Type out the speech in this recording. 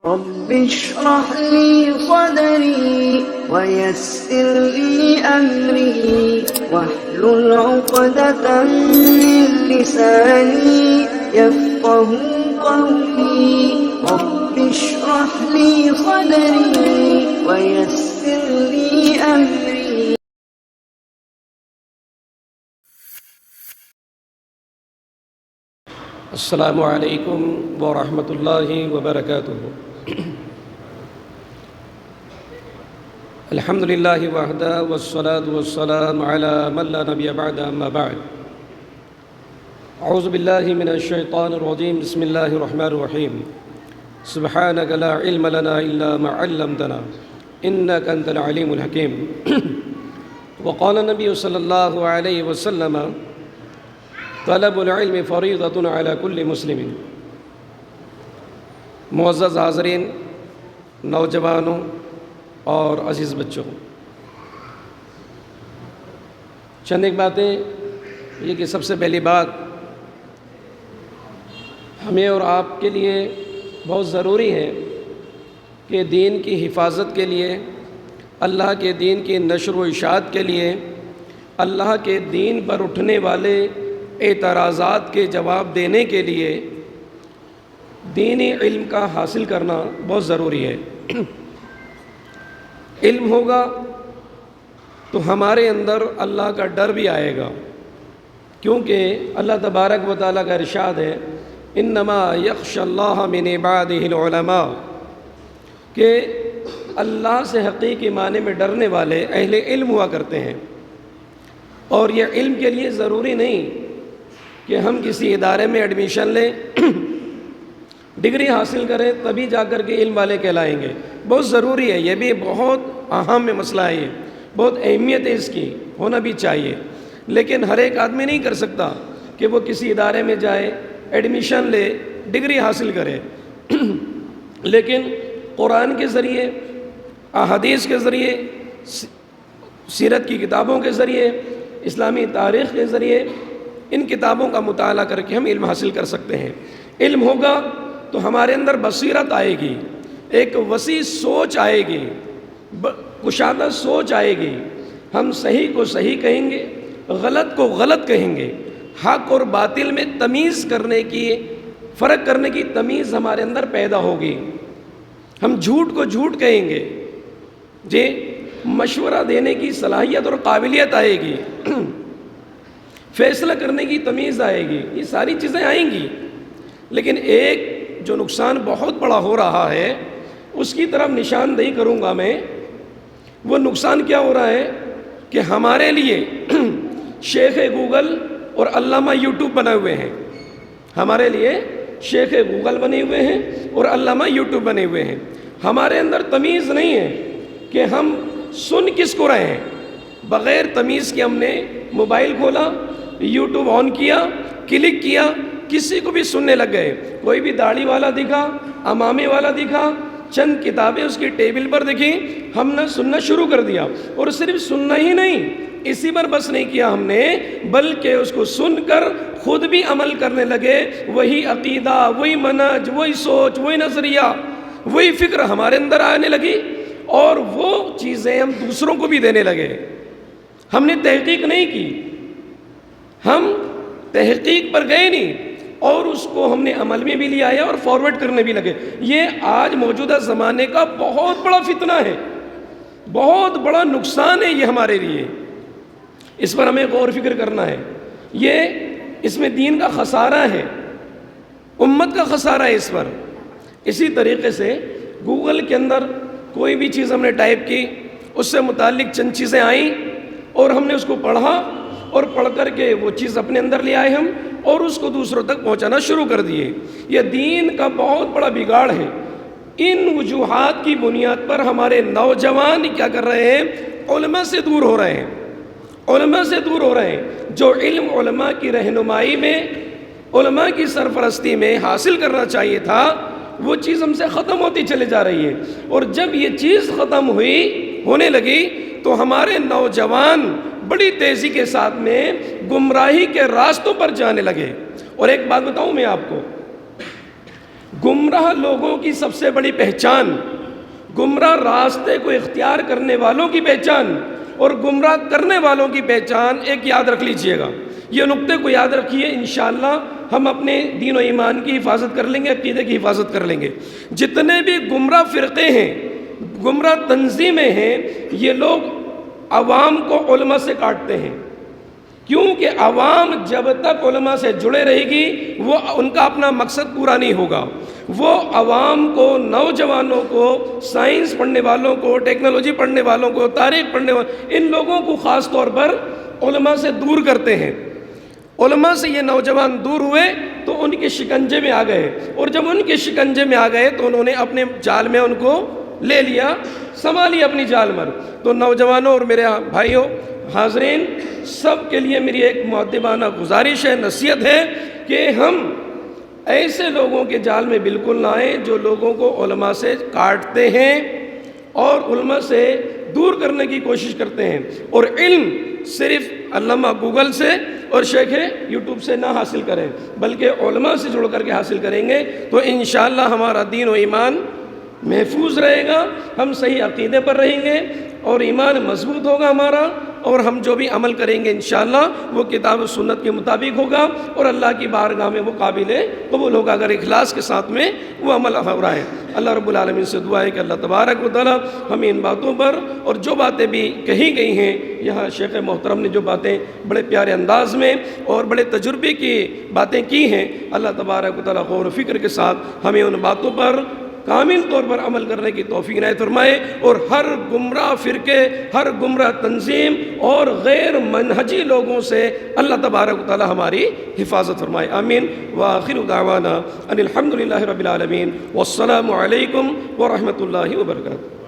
رب اشرح لي صدري ويسر لي أمري واحلل عقدة من لساني يفقه قولي رب اشرح لي صدري ويسر لي أمري. السلام علیکم ورحمۃ اللہ وبرکاتہ. الحمد للہ وحدہ والصلاة والسلام علی من لا نبی بعد اما بعد. اعوذ باللہ من الشیطان الرجیم. بسم اللہ الرحمن الرحیم. سبحانک لا علم لنا الا ما علمتنا انک انت العلیم الحکیم. وقال النبی صلی اللہ علیہ وسلم طلب العلم فریضۃ علی کل مسلم. معزز حاضرین، نوجوانوں اور عزیز بچوں، چند ایک باتیں یہ کہ سب سے پہلی بات ہمیں اور آپ کے لیے بہت ضروری ہے کہ دین کی حفاظت کے لیے، اللہ کے دین کی نشر و اشاعت کے لیے، اللہ کے دین پر اٹھنے والے اعتراضات کے جواب دینے کے لیے دینی علم کا حاصل کرنا بہت ضروری ہے. علم ہوگا تو ہمارے اندر اللہ کا ڈر بھی آئے گا، کیونکہ اللہ تبارک و تعالیٰ کا ارشاد ہے انما یخشی اللہ من عبادہ العلماء، کہ اللہ سے حقیقی معنی میں ڈرنے والے اہل علم ہوا کرتے ہیں. اور یہ علم کے لیے ضروری نہیں کہ ہم کسی ادارے میں ایڈمیشن لیں، ڈگری حاصل کریں تبھی جا کر کے علم والے کہلائیں گے. بہت ضروری ہے، یہ بھی بہت اہم مسئلہ ہے، یہ بہت اہمیت ہے، اس کی ہونا بھی چاہیے. لیکن ہر ایک آدمی نہیں کر سکتا کہ وہ کسی ادارے میں جائے، ایڈمیشن لے، ڈگری حاصل کرے. لیکن قرآن کے ذریعے، احادیث کے ذریعے، سیرت کی کتابوں کے ذریعے، اسلامی تاریخ کے ذریعے ان کتابوں کا مطالعہ کر کے ہم علم حاصل کر سکتے ہیں. علم ہوگا تو ہمارے اندر بصیرت آئے گی، ایک وسیع سوچ آئے گی، کشادہ سوچ آئے گی. ہم صحیح کو صحیح کہیں گے، غلط کو غلط کہیں گے. حق اور باطل میں تمیز کرنے کی، فرق کرنے کی تمیز ہمارے اندر پیدا ہوگی. ہم جھوٹ کو جھوٹ کہیں گے، جی مشورہ دینے کی صلاحیت اور قابلیت آئے گی، فیصلہ کرنے کی تمیز آئے گی. یہ ساری چیزیں آئیں گی. لیکن ایک جو نقصان بہت بڑا ہو رہا ہے اس کی طرف نشاندہی کروں گا میں. وہ نقصان کیا ہو رہا ہے کہ ہمارے لیے شیخ گوگل اور علامہ یوٹیوب بنے ہوئے ہیں. ہمارے لیے شیخ گوگل بنے ہوئے ہیں اور علامہ یوٹیوب بنے ہوئے ہیں. ہمارے اندر تمیز نہیں ہے کہ ہم سن کس کو رہے ہیں. بغیر تمیز کے ہم نے موبائل کھولا، یوٹیوب آن کیا، کلک کیا، کسی کو بھی سننے لگ گئے. کوئی بھی داڑھی والا دکھا، امامے والا دکھا، چند کتابیں اس کی ٹیبل پر دکھیں، ہم نے سننا شروع کر دیا. اور صرف سننا ہی نہیں، اسی پر بس نہیں کیا ہم نے، بلکہ اس کو سن کر خود بھی عمل کرنے لگے. وہی عقیدہ، وہی منہج، وہی سوچ، وہی نظریہ، وہی فکر ہمارے اندر آنے لگی اور وہ چیزیں ہم دوسروں کو بھی دینے لگے. ہم نے تحقیق نہیں کی، ہم تحقیق پر گئے نہیں اور اس کو ہم نے عمل میں بھی لیا ہے اور فارورڈ کرنے بھی لگے. یہ آج موجودہ زمانے کا بہت بڑا فتنہ ہے، بہت بڑا نقصان ہے یہ ہمارے لیے. اس پر ہمیں غور فکر کرنا ہے. یہ اس میں دین کا خسارہ ہے، امت کا خسارہ ہے اس پر. اسی طریقے سے گوگل کے اندر کوئی بھی چیز ہم نے ٹائپ کی، اس سے متعلق چند چیزیں آئیں اور ہم نے اس کو پڑھا اور پڑھ کر کے وہ چیز اپنے اندر لے آئے ہم اور اس کو دوسروں تک پہنچانا شروع کر دیے. یہ دین کا بہت بڑا بگاڑ ہے. ان وجوہات کی بنیاد پر ہمارے نوجوان کیا کر رہے ہیں؟ علماء سے دور ہو رہے ہیں، علماء سے دور ہو رہے ہیں. جو علم علماء کی رہنمائی میں، علماء کی سرپرستی میں حاصل کرنا چاہیے تھا، وہ چیز ہم سے ختم ہوتی چلے جا رہی ہے. اور جب یہ چیز ختم ہونے لگی تو ہمارے نوجوان بڑی تیزی کے ساتھ میں گمراہی کے راستوں پر جانے لگے. اور ایک بات بتاؤں میں آپ کو، گمراہ لوگوں کی سب سے بڑی پہچان، گمراہ راستے کو اختیار کرنے والوں کی پہچان اور گمراہ کرنے والوں کی پہچان ایک یاد رکھ لیجئے گا، یہ نقطے کو یاد رکھیے، انشاءاللہ ہم اپنے دین و ایمان کی حفاظت کر لیں گے، عقیدے کی حفاظت کر لیں گے۔ جتنے بھی گمراہ فرقے ہیں، گمراہ تنظیمیں ہیں، یہ لوگ عوام کو علماء سے کاٹتے ہیں، کیونکہ عوام جب تک علماء سے جڑے رہے گی وہ ان کا اپنا مقصد پورا نہیں ہوگا۔ وہ عوام کو، نوجوانوں کو، سائنس پڑھنے والوں کو، ٹیکنالوجی پڑھنے والوں کو، تاریخ پڑھنے والوں، ان لوگوں کو خاص طور پر علماء سے دور کرتے ہیں۔ علماء سے یہ نوجوان دور ہوئے تو ان کے شکنجے میں آ گئے، اور جب ان کے شکنجے میں آ گئے تو انہوں نے اپنے جال میں ان کو لے لیا، سنبھالی اپنی جال میں۔ تو نوجوانوں اور میرے بھائیوں، حاضرین، سب کے لیے میری ایک مؤدبانہ گزارش ہے، نصیحت ہے کہ ہم ایسے لوگوں کے جال میں بالکل نہ آئیں جو لوگوں کو علماء سے کاٹتے ہیں اور علماء سے دور کرنے کی کوشش کرتے ہیں، اور علم صرف علامہ گوگل سے اور شیخ یوٹیوب سے نہ حاصل کریں، بلکہ علماء سے جڑ کر کے حاصل کریں گے تو انشاءاللہ ہمارا دین و ایمان محفوظ رہے گا، ہم صحیح عقیدے پر رہیں گے اور ایمان مضبوط ہوگا ہمارا، اور ہم جو بھی عمل کریں گے انشاءاللہ وہ کتاب و سنت کے مطابق ہوگا اور اللہ کی بارگاہ میں وہ قابل قبول ہوگا اگر اخلاص کے ساتھ میں وہ عمل ہو رہا ہے۔ اللہ رب العالمین سے دعا ہے کہ اللہ تبارک و تعالی ہمیں ان باتوں پر اور جو باتیں بھی کہی گئی ہیں، یہاں شیخ محترم نے جو باتیں بڑے پیارے انداز میں اور بڑے تجربے کی باتیں کی ہیں، اللہ تبارک و تعالی غور و فکر کے ساتھ ہمیں ان باتوں پر کامل طور پر عمل کرنے کی توفیق عنایت فرمائے، اور ہر گمراہ فرقے، ہر گمراہ تنظیم اور غیر منہجی لوگوں سے اللہ تبارک و تعالی ہماری حفاظت فرمائے، آمین۔ وآخر دعوانا ان الحمدللہ رب العالمین، والسلام علیکم ورحمۃ اللہ وبرکاتہ۔